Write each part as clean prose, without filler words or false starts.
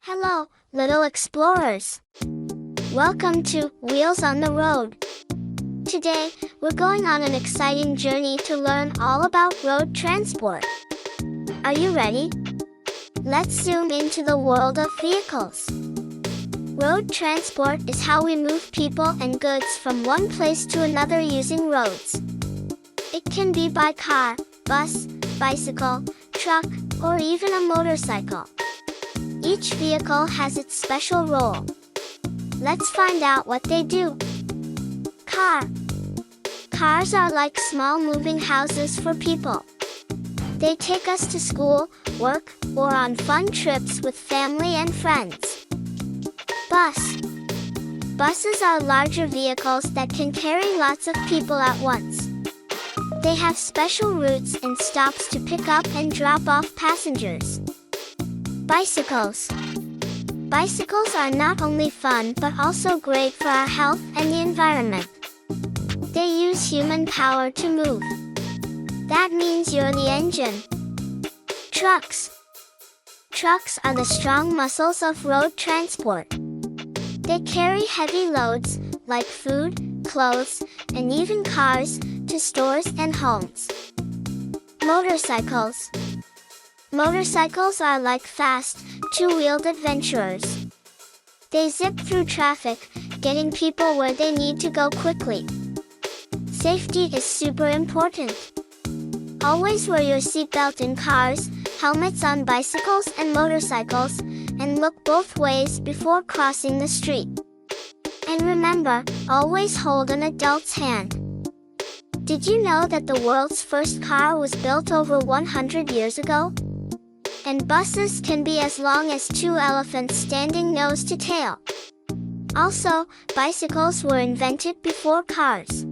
Hello, little explorers. Welcome to Wheels on the Road. Today, we're going on an exciting journey to learn all about road transport. Are you ready? Let's zoom into the world of vehicles. Road transport is how we move people and goods from one place to another using roads. It can be by car, bus, bicycle, truck, or even a motorcycle. Each vehicle has its special role. Let's find out what they do. Car. Cars are like small moving houses for people. They take us to school, work, or on fun trips with family and friends. Bus. Buses are larger vehicles that can carry lots of people at once. They have special routes and stops to pick up and drop off passengers. Bicycles. Bicycles are not only fun but also great for our health and the environment. They use human power to move. That means you're the engine. Trucks. Trucks are the strong muscles of road transport. They carry heavy loads, like food, clothes, and even cars, to stores and homes. Motorcycles. Motorcycles are like fast, two-wheeled adventurers. They zip through traffic, getting people where they need to go quickly. Safety is super important. Always wear your seatbelt in cars, helmets on bicycles and motorcycles, and look both ways before crossing the street. And remember, always hold an adult's hand. Did you know that the world's first car was built over 100 years ago? And buses can be as long as 2 elephants standing nose to tail. Also, bicycles were invented before cars.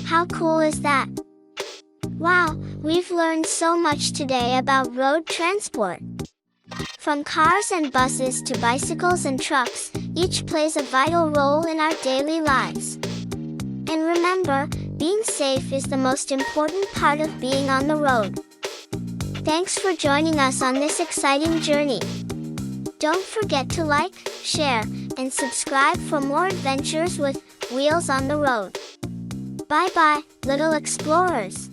How cool is that? Wow, we've learned so much today about road transport. From cars and buses to bicycles and trucks, each plays a vital role in our daily lives. And remember, being safe is the most important part of being on the road. Thanks for joining us on this exciting journey. Don't forget to like, share, and subscribe for more adventures with Wheels on the Road. Bye-bye, little explorers.